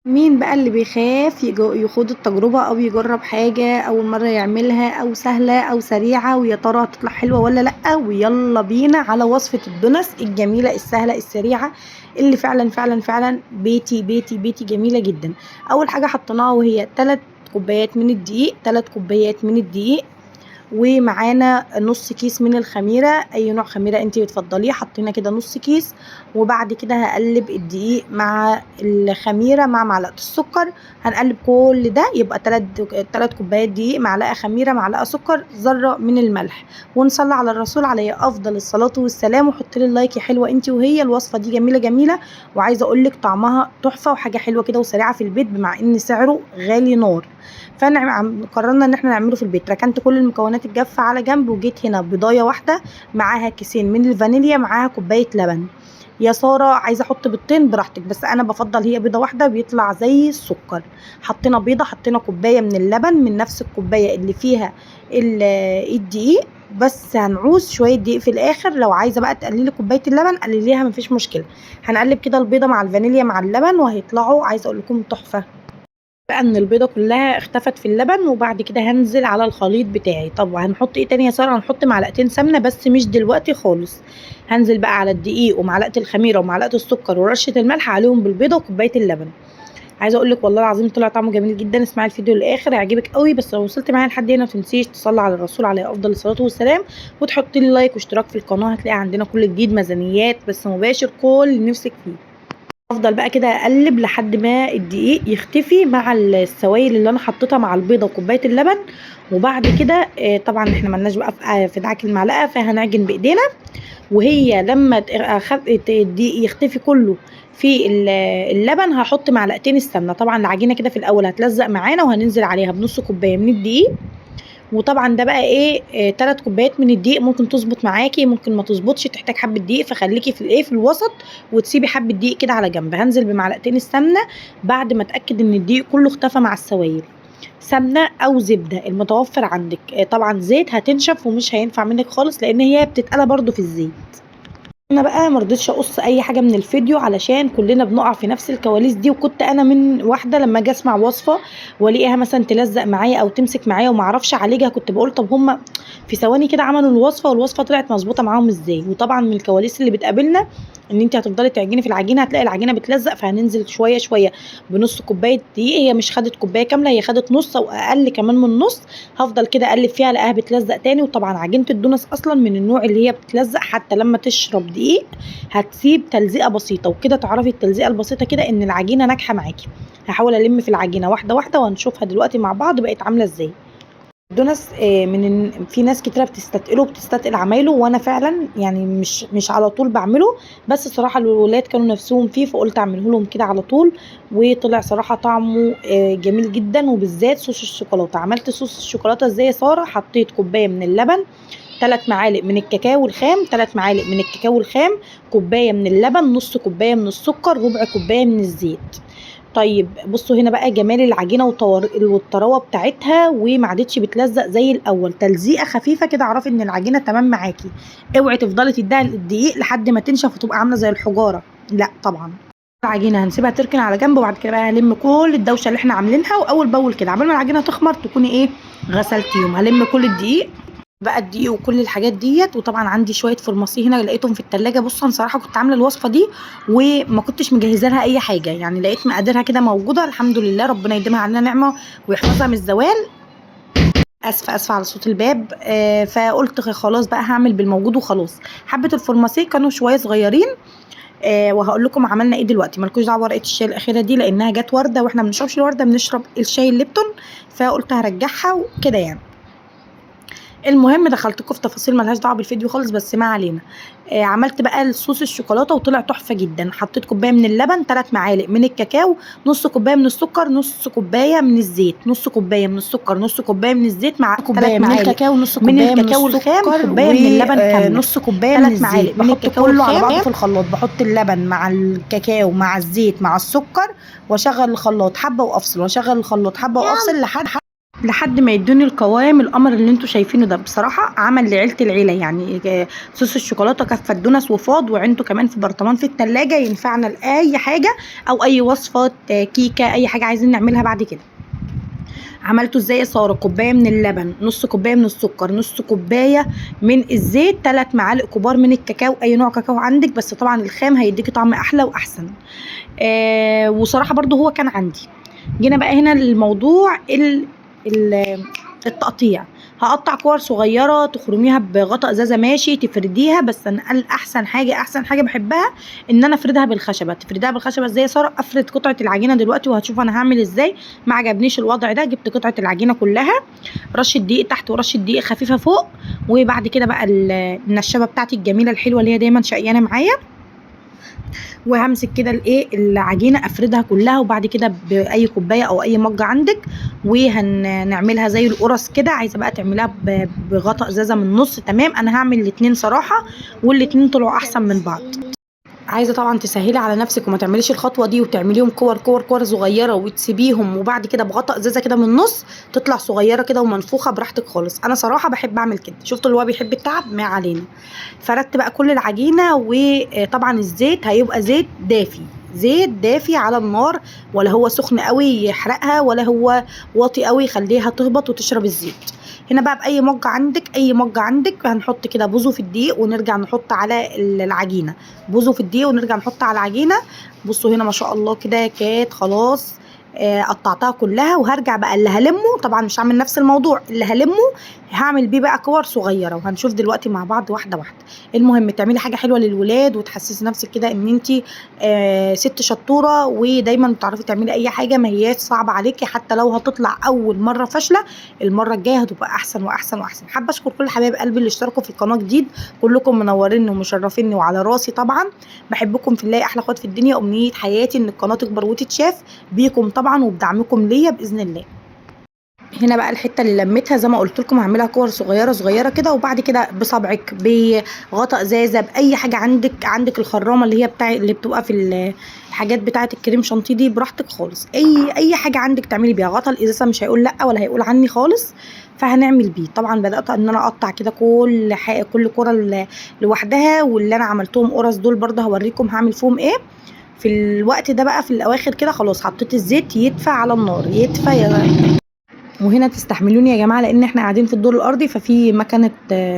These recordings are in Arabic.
مين بقى اللي بيخاف يخوض التجربة أو يجرب حاجة أول مرة يعملها أو سهلة أو سريعة ويا ترى هتطلع حلوة ولا لأ؟ ويلا بينا على وصفة الدونس الجميلة السهلة السريعة اللي فعلا بيتي بيتي بيتي جميلة جدا. أول حاجة حطيناها وهي 3 كوبايات من الدقيق ومعانا نص كيس من الخميرة، اي نوع خميرة انتي بتفضليه. حطينا كده نص كيس، وبعد كده هقلب الدقيق مع الخميرة مع معلقة السكر. هنقلب كل ده يبقى 3 كوبايات دقيق، معلقة خميرة، معلقة سكر، ذرة من الملح. ونصلي على الرسول عليه افضل الصلاة والسلام. وحط لي لايك يا حلوة انتي وهي. الوصفة دي جميلة جميلة، وعايزة اقولك طعمها تحفة وحاجة حلوة كده وسريعة في البيت، بمع ان سعره غالي نار. قررنا ان احنا نعمله في البيت. ركنت كل المكونات الجافه على جنب، وجيت هنا بيضايه واحده معاها كيسين من الفانيليا معاها كوبايه لبن. يا ساره عايزه احط بيضتين براحتك، بس انا بفضل هي بيضه واحده بيطلع زي السكر. حطينا بيضه، حطينا كوبايه من اللبن من نفس الكوبايه اللي فيها الدقيق، بس هنعوز شويه دقيق في الاخر. لو عايزه بقى تقللي كوبايه اللبن قلليها مفيش مشكله. هنقلب كده البيضه مع الفانيليا مع اللبن وهيطلعوا عايزه اقول لكم تحفه. بقى ان البيضه كلها اختفت في اللبن، وبعد كده هنزل على الخليط بتاعي. طب هنحط ايه تاني يا ساره؟ هنحط معلقتين سمنه بس مش دلوقتي خالص. هنزل بقى على الدقيق ومعلقه الخميره ومعلقه السكر ورشه الملح عليهم بالبيضه وكوبايه اللبن. عايزه اقول لك والله العظيم طلع طعمه جميل جدا. اسمعي الفيديو للاخر هيعجبك قوي. بس لو وصلت معايا لحد هنا ما تنسيش تصلي على الرسول عليه افضل الصلاه والسلام، وتحطي لي لايك واشتراك في القناه. هتلاقي عندنا كل جديد، ميزانيات بس مباشر، كل اللي نفسك فيه. افضل بقى كده اقلب لحد ما الدقيق يختفي مع السوائل اللي انا حطيتها مع البيضه وكوبايه اللبن. وبعد كده طبعا احنا ملناش بقى في دعك المعلقه، فهنعجن بايدينا. وهي لما الدقيق يختفي كله في اللبن هحط معلقتين السمنه. طبعا العجينه كده في الاول هتلزق معانا، وهننزل عليها بنص كوبايه من الدقيق. وطبعا ده بقى ايه 3 كوبايات من الدقيق ممكن تظبط معاكي، ممكن ما تظبطش، تحتاج حبه دقيق، فخليكي في الايه في الوسط وتسيبي حبه دقيق كده على جنب. هنزل بمعلقتين السمنه بعد ما اتاكد ان الدقيق كله اختفى مع السوائل. سمنه او زبده المتوفر عندك. طبعا زيت هتنشف ومش هينفع منك خالص، لان هي بتتقلى برده في الزيت. انا بقى مرضتش اقص اي حاجه من الفيديو علشان كلنا بنقع في نفس الكواليس دي. وكنت انا من واحده لما اجي اسمع وصفه والاقيها مثلا تلزق معايا او تمسك معايا وما اعرفش اعالجها، كنت بقول طب هم في ثواني كده عملوا الوصفه والوصفه طلعت مظبوطه معاهم ازاي؟ وطبعا من الكواليس اللي بتقابلنا ان انت هتفضلي تعجني في العجينه هتلاقي العجينه بتلزق. فهننزل شويه شويه بنص كوبايه دقيق. هي مش خدت كوبايه كامله، هي خدت نص او اقل كمان من نص. هفضل كده اقلب فيها الاقيها بتلزق تاني. وطبعا عجينه الدونس اصلا من النوع اللي هي بتلزق، حتى لما تشرب دقيق هتسيب تلزيقه بسيطه. وكده تعرفي التلزيقه البسيطه كده ان العجينه ناجحه معاكي. هحاول الم في العجينه واحده واحده وهنشوفها دلوقتي مع بعض بقت عامله ازاي. الدونس في ناس كتيره بتستثقله وبتستثقل عمايله، وانا فعلا يعني مش على طول بعمله. بس صراحه الولاد كانوا نفسهم فيه فقلت اعمله لهم كده على طول. وطلع صراحه طعمه جميل جدا، وبالذات صوص الشوكولاته. عملت صوص الشوكولاته ازاي يا ساره؟ حطيت كوبايه من اللبن، 3 معالق من الكاكاو الخام، 3 معالق من الكاكاو الخام، كوبايه من اللبن، نص كوبايه من السكر، ربع كوبايه من الزيت. طيب بصوا هنا بقى جمال العجينه والطراوه بتاعتها، وما عادتش بتلزق زي الاول. تلزيقه خفيفه كده اعرفي ان العجينه تمام معاكي. اوعي تفضلي تديها الدقيق لحد ما تنشف وتبقى عامله زي الحجاره، لا طبعا. العجينه هنسيبها تركن على جنب، وبعد كده بقى هلم كل الدوشه اللي احنا عاملينها، واول باول كده عبال ما العجينه تخمر تكوني ايه غسلتيهم. هلم كل الدقيق بقى الدقيق وكل الحاجات ديت. وطبعا عندي شويه فرماسي هنا لقيتهم في التلاجة. بصوا انا صراحه كنت عامله الوصفه دي وما كنتش مجهزه لها اي حاجه، يعني لقيت مقاديرها كده موجوده. الحمد لله ربنا يديمها علينا نعمه ويحفظها من الزوال. اسفه على صوت الباب. فقلت خلاص بقى هعمل بالموجود وخلاص. حبه الفرماسي كانوا شويه صغيرين. وهقول لكم عملنا ايه دلوقتي. مالكوش دعوه ورقه الشاي الاخيره دي لانها جت ورده، واحنا ما بنشربش الورده، بنشرب الشاي الليبتون. فقلت هرجعها وكده يعني. المهم دخلتكم في تفاصيل ملهاش دعوه بالفيديو خالص، بس ما علينا. عملت بقى الصوص الشوكولاته وطلع تحفه جدا. حطيت كوبايه من اللبن، 3 معالق من الكاكاو، نص كوبايه من السكر، نص كوبايه من الزيت، نص كوبايه من السكر، نص كوبايه من الزيت، مع كوباية 3 من معالق الكاكاو، نص من كوباية من الكاكاو الخام، السكر، كوبايه من اللبن كامله، ونص كوباية من 3 معالق الزيت. من بحط الكاكاو كله على بعضه الخام في الخلاط. بحط اللبن مع الكاكاو مع الزيت مع السكر، واشغل الخلاط حبه وافصل، واشغل الخلاط حبه وافصل لحد ما يدوني القوام القمر اللي انتوا شايفينه ده. بصراحه عمل لعيله العيله يعني. صوص الشوكولاته كفه الدونس وفاض، وعنده كمان في برطمان في التلاجة ينفعنا لاي حاجه او اي وصفات كيكه، اي حاجه عايزين نعملها بعد كده. عملته ازاي يا ساره؟ كوبايه من اللبن، نص كوبايه من السكر، نص كوبايه من الزيت، 3 معالق كبار من الكاكاو، اي نوع كاكاو عندك، بس طبعا الخام هيديكي طعم احلى واحسن. وصراحه برضو هو كان عندي. جينا بقى هنا الموضوع ال- التقطيع. هقطع كور صغيره تخرميها بغطاء ازازه ماشي، تفرديها، بس انا احسن حاجه بحبها ان انا افردها بالخشبه. تفرديها بالخشبه ازاي يا ساره؟ افرد قطعه العجينه دلوقتي وهتشوف انا هعمل ازاي. ما عجبنيش الوضع ده، جبت قطعه العجينه كلها، رشه دقيق تحت ورشه دقيق خفيفه فوق، وبعد كده بقى النشابه بتاعتي الجميله الحلوه اللي هي دايما شقيانه معايا، وهمسك كده الايه العجينه افردها كلها، وبعد كده باي كوبايه او اي مج عندك، وهنعملها زي القرص كده. عايزه بقى تعملها بغطاء ازازه من النص. تمام، انا هعمل الاتنين صراحه، والاتنين طلعوا احسن من بعض. عايزه طبعا تسهلي على نفسك وما تعمليش الخطوه دي وتعمليهم كور كور كور صغيره وتسيبيهم، وبعد كده بغطاء ازازه كده من النص تطلع صغيره كده ومنفوخه براحتك خالص. انا صراحه بحب اعمل كده. شفتوا اللي هو بيحب التعب ما علينا. فردت بقى كل العجينه، وطبعا الزيت هيبقى زيت دافي، زيت دافي على النار، ولا هو سخن قوي يحرقها ولا هو واطي قوي يخليها تهبط وتشرب الزيت. هنا بقى باي مج عندك، اي مج عندك، هنحط كده بوزه في الدقيق ونرجع نحط على العجينه، بوزه في الدقيق ونرجع نحط على العجينه. بصوا هنا ما شاء الله كده كانت خلاص. قطعتها كلها، وهرجع بقى اللي هلمه، طبعا مش هعمل نفس الموضوع، اللي هلمه هعمل بيه بقى كور صغيره، وهنشوف دلوقتي مع بعض واحده واحده. المهم تعملي حاجه حلوه للولاد وتحسسي نفسك كده ان انت ست شطوره، ودايما بتعرفي تعملي اي حاجه، ما هياش صعبه عليكي. حتى لو هتطلع اول مره فاشله، المره الجايه هتبقى احسن واحسن واحسن. حابه اشكر كل حبايب قلبي اللي اشتركوا في القناه جديد، كلكم منوريني ومشرفيني وعلى راسي طبعا. بحبكم في الله، احلى اخوات في الدنيا. امنيه حياتي ان القناه تكبر وتتشاف بيكم طبعا وبدعمكم ليا باذن الله. هنا بقى الحته اللي لميتها زي ما قلت لكم هعملها كور صغيره صغيره كده، وبعد كده بصبعك بغطاء ازازه باي حاجه عندك الخرامه اللي هي اللي بتبقى في الحاجات بتاعه الكريم شانتيه دي، براحتك خالص. اي حاجه عندك تعملي بيها. غطا الازازه مش هيقول لا ولا هيقول عني خالص، فهنعمل بيه. طبعا بدات ان انا اقطع كده كل كره لوحدها، واللي انا عملتهم قرص دول برضه هوريكم هعمل فيهم ايه. في الوقت ده بقى في الاواخر كده خلاص حطيت الزيت يدفى على النار، يدفى يا. وهنا تستحملوني يا جماعه لان احنا قاعدين في الدور الارضي، ففي مكنه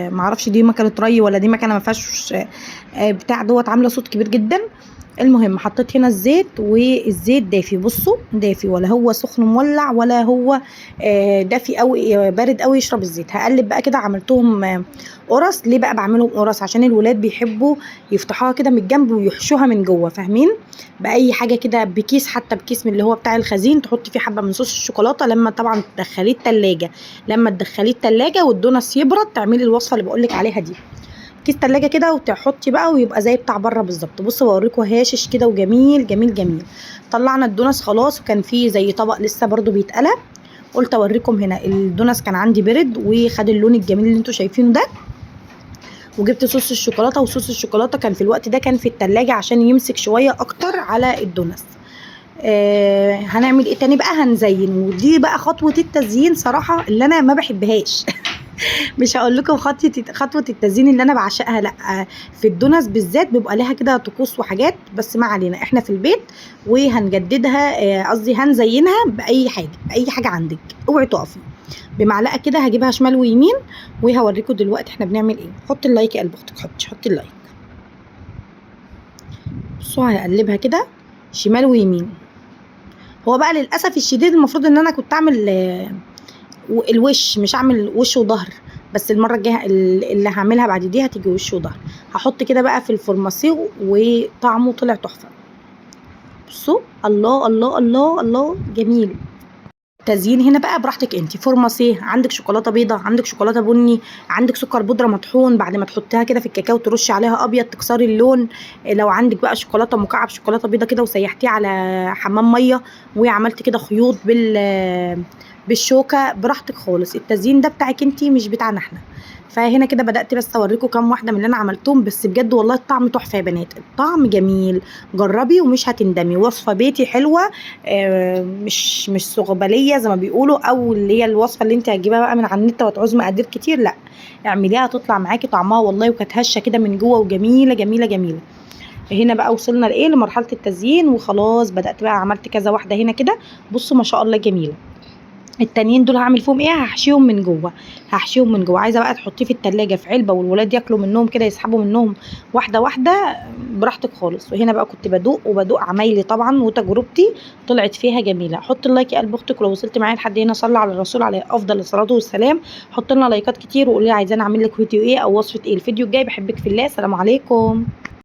معرفش دي مكنه ري ولا دي مكنه ما فيهاش بتاع دوت، عامله صوت كبير جدا. المهم حطيت هنا الزيت، والزيت دافي. بصوا دافي، ولا هو سخن مولع ولا هو دافي قوي بارد قوي يشرب الزيت. هقلب بقى كده. عملتهم قرص. ليه بقى بعملهم قرص؟ عشان الولاد بيحبوا يفتحوها كده من الجنب ويحشوها من جوه، فاهمين؟ باي حاجه كده، بكيس، حتى بكيس من اللي هو بتاع الخزين، تحطي فيه حبه من صوص الشوكولاته. لما طبعا تدخليه التلاجة والدونس يبرد، تعملي الوصفه اللي بقولك عليها دي. كيس تلاجة كده وتحطي بقى، ويبقى زي بتاع بره بالظبط. بصوا بوريكم هاشش كده وجميل جميل جميل. طلعنا الدونس خلاص، وكان فيه زي طبق لسه برده بيتقلى. قلت اوريكم هنا الدونس كان عندي برد وخد اللون الجميل اللي انتوا شايفينه ده. وجبت صوص الشوكولاته، وصوص الشوكولاته كان في الوقت ده كان في التلاجة عشان يمسك شويه اكتر على الدونس. هنعمل ايه تاني بقى؟ هنزين. ودي بقى خطوه التزيين صراحه اللي انا ما بحبهاش. مش هقول لكم خطوه التزيين اللي انا بعشقها، لا. في الدونس بالذات بيبقى لها كده طقوس وحاجات، بس ما علينا، احنا في البيت وهنجددها. قصدي هنزينها باي حاجه عندك. اوعي تقفي. بمعلقه كده هجيبها شمال ويمين، وهوريكم دلوقتي احنا بنعمل ايه. حطي اللايك يا قلب اختك، حطي اللايك. بصوا هقلبها كده شمال ويمين. هو بقى للاسف الشديد المفروض ان انا كنت اعمل الوش، مش اعمل وش وظهر، بس المره الجايه اللي هعملها بعد دي هتيجي وش وظهر. هحط كده بقى في الفورماسيو، وطعمه طلع تحفه. بصوا الله الله الله الله جميل. تزيين هنا بقى براحتك انت. فورماسيه، عندك شوكولاته بيضه، عندك شوكولاته بني، عندك سكر بودره مطحون، بعد ما تحطيها كده في الكاكاو ترشي عليها ابيض تكسري اللون. لو عندك بقى شوكولاته مكعب شوكولاته بيضه كده وسيحتيه على حمام ميه، وعملت كده خيوط بالشوكه، براحتك خالص. التزيين ده بتاعك انت مش بتاعنا احنا. فهنا كده بدات بس اوريكم كام واحده من اللي انا عملتهم، بس بجد والله الطعم تحفه يا بنات، الطعم جميل، جربي ومش هتندمي. وصفه بيتي حلوه، مش صغبليه زي ما بيقولوا، او اللي هي الوصفه اللي انت هتجيبها بقى من على النت وتعوز مقادير كتير، لا اعمليها هتطلع معاكي طعمها والله، وكانت هشه كده من جوه وجميله جميله جميله. هنا بقى وصلنا لايه، لمرحله التزيين وخلاص. بدات بقى عملت كذا واحده هنا كده، بصوا ما شاء الله جميله. التانيين دول هعمل فيهم ايه، هحشيهم من جوه، هحشيهم من جوه. عايزه بقى تحطيه في التلاجة في علبه والولاد ياكلوا منهم كده، يسحبوا منهم واحده واحده براحتك خالص. وهنا بقى كنت بدوق عمايلي طبعا وتجربتي طلعت فيها جميله. حط اللايك يا قلب اختك، ولو وصلت معايا لحد هنا صلي على الرسول عليه افضل الصلاه والسلام. حط لنا لايكات كتير وقولي لي عايزاني اعمل لك فيديو ايه او وصفه ايه الفيديو الجاي. بحبك في الله، سلام عليكم.